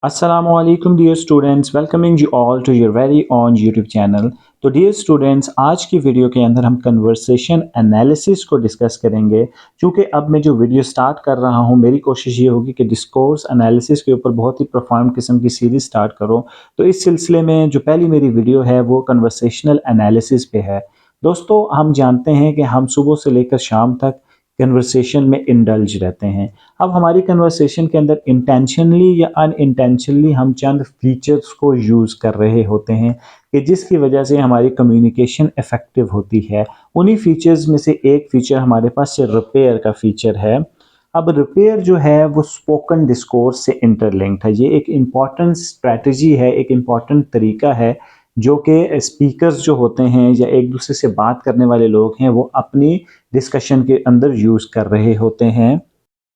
Assalamualaikum dear students, welcoming you all to your very own YouTube channel। तो dear students, आज की video के अंदर हम कन्वर्सेशन एनालिसिस को डिस्कस करेंगे। क्योंकि अब मैं जो वीडियो स्टार्ट कर रहा हूं, मेरी कोशिश ये होगी कि डिस्कोर्स एनालिसिस के ऊपर बहुत ही प्रोफाउंड किस्म की सीरीज स्टार्ट करूं। तो इस सिलसिले में जो पहली मेरी वीडियो है वो कन्वर्सेशनल एनालिसिस पे है। दोस्तों, हम जानते हैं कि हम सुबह से लेकर शाम तक कन्वर्सेशन में इंडल्ज रहते हैं। अब हमारी कन्वर्सेशन के अंदर इंटेंशनली या अनइंटेंशनली हम चंद फीचर्स को यूज़ कर रहे होते हैं कि जिसकी वजह से हमारी कम्युनिकेशन इफ़ेक्टिव होती है। उन्हीं फीचर्स में से एक फीचर हमारे पास रिपेयर का फीचर है। अब रिपेयर जो है वो स्पोकन डिस्कोर्स से इंटरलिंक्ड है। ये एक इम्पॉर्टेंट स्ट्रैटेजी है, एक इम्पॉर्टेंट तरीका है जो कि स्पीकर्स जो होते हैं या एक दूसरे से बात करने वाले लोग हैं वो अपनी डिस्कशन के अंदर यूज़ कर रहे होते हैं।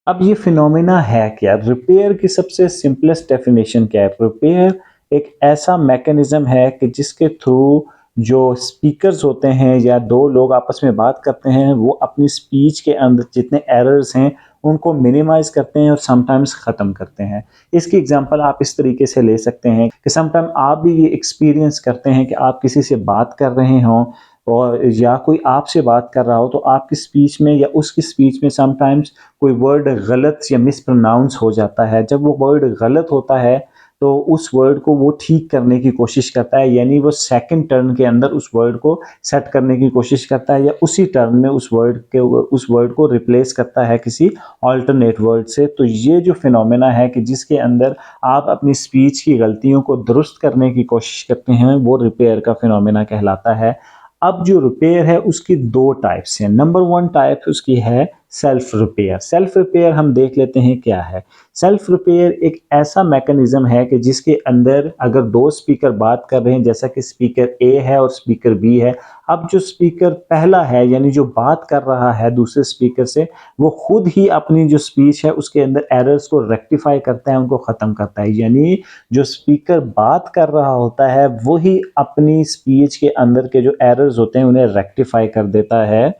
अब ये फिनोमेना है क्या? रिपेयर की सबसे सिंपलेस्ट डेफिनेशन क्या है? रिपेयर एक ऐसा मैकेनिज्म है कि जिसके थ्रू जो स्पीकर्स होते हैं या दो लोग आपस में बात करते हैं वो अपनी स्पीच के अंदर जितने एरर्स हैं उनको मिनिमाइज करते हैं और समटाइम्स ख़त्म करते हैं। इसकी एग्जांपल आप इस तरीके से ले सकते हैं कि समटाइम आप भी ये एक्सपीरियंस करते हैं कि आप किसी से बात कर रहे हों और या कोई आपसे बात कर रहा हो तो आपकी स्पीच में या उसकी स्पीच में समटाइम्स कोई वर्ड गलत या मिसप्रोनाउंस हो जाता है। जब वो वर्ड गलत होता है तो उस वर्ड को वो ठीक करने की कोशिश करता है, यानी वो सेकंड टर्न के अंदर उस वर्ड को सेट करने की कोशिश करता है या उसी टर्न में उस वर्ड को रिप्लेस करता है किसी अल्टरनेट वर्ड से। तो ये जो फिनोमेना है कि जिसके अंदर आप अपनी स्पीच की गलतियों को दुरुस्त करने की कोशिश करते हैं वो रिपेयर का फिनोमेना कहलाता है। अब जो रिपेयर है उसकी दो टाइप्स हैं। नंबर वन टाइप उसकी है सेल्फ रिपेयर। सेल्फ रिपेयर हम देख लेते हैं क्या है। सेल्फ रिपेयर एक ऐसा मैकेनिज्म है कि जिसके अंदर अगर दो स्पीकर बात कर रहे हैं, जैसा कि स्पीकर ए है और स्पीकर बी है। अब जो स्पीकर पहला है यानी जो बात कर रहा है दूसरे स्पीकर से, वो खुद ही अपनी जो स्पीच है उसके अंदर एरर्स को रेक्टिफाई करता है, उनको ख़त्म करता है। यानी जो स्पीकर बात कर रहा होता है वही अपनी स्पीच के अंदर के जो एरर्स होते हैं उन्हें रेक्टिफाई कर देता है।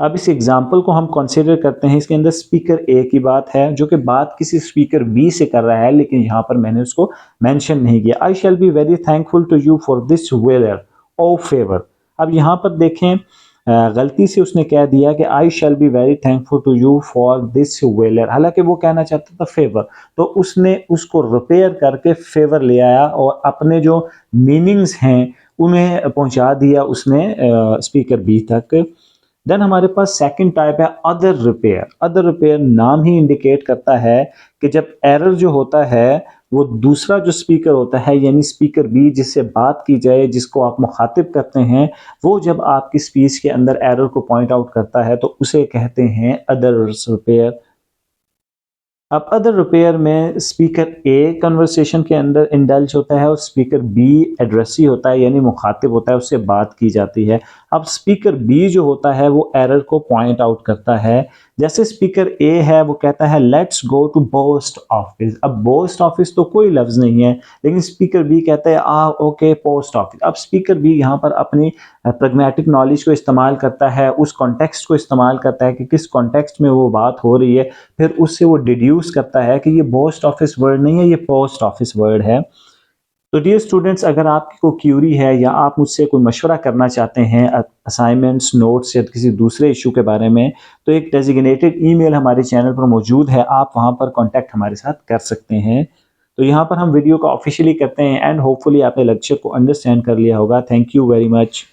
अब इस एग्जाम्पल को हम कंसीडर करते हैं, इसके अंदर स्पीकर ए की बात है जो कि बात किसी स्पीकर बी से कर रहा है, लेकिन यहाँ पर मैंने उसको मेंशन नहीं किया। I shall be very thankful to you for this valour of favour. अब यहाँ पर देखें, गलती से उसने कह दिया कि I shall be very thankful to you for this valour, हालांकि वो कहना चाहता था फेवर। तो उसने उसको रिपेयर करके फेवर ले आया और अपने जो मीनिंग्स हैं उन्हें पहुंचा दिया उसने स्पीकर बी तक। देन हमारे पास सेकंड टाइप है अदर रिपेयर। अदर रिपेयर नाम ही इंडिकेट करता है कि जब एरर जो होता है वो दूसरा जो स्पीकर होता है यानी स्पीकर बी जिससे बात की जाए, जिसको आप मुखातिब करते हैं, वो जब आपकी स्पीच के अंदर एरर को पॉइंट आउट करता है तो उसे कहते हैं अदर रिपेयर। अब अदर रिपेयर में स्पीकर ए कन्वर्सेशन के अंदर इंडल्ज होता है और स्पीकर बी एड्रेसी होता है यानी मुखातिब होता है, उससे बात की जाती है। अब स्पीकर बी जो होता है वो एरर को पॉइंट आउट करता है। जैसे स्पीकर ए है वो कहता है let's go to post office. अब पोस्ट ऑफिस तो कोई लफ्ज़ नहीं है, लेकिन स्पीकर बी कहता है ओके पोस्ट ऑफिस। अब स्पीकर बी यहाँ पर अपनी प्रैग्मेटिक नॉलेज को इस्तेमाल करता है, उस कॉन्टेक्स्ट को इस्तेमाल करता है कि किस कॉन्टेक्स्ट में वो बात हो रही है, फिर उससे वो डिड्यूस करता है कि ये पोस्ट ऑफिस वर्ड नहीं है, ये पोस्ट ऑफिस वर्ड है। तो डियर स्टूडेंट्स, अगर आपकी कोई क्यूरी है या आप मुझसे कोई मशवरा करना चाहते हैं असाइनमेंट्स, नोट्स या किसी दूसरे इशू के बारे में, तो एक डेजिग्नेटेड ईमेल हमारे चैनल पर मौजूद है, आप वहां पर कांटेक्ट हमारे साथ कर सकते हैं। तो यहाँ पर हम वीडियो को ऑफिशियली करते हैं एंड होपफुली आपने लेक्चर को अंडरस्टैंड कर लिया होगा। Thank you very much.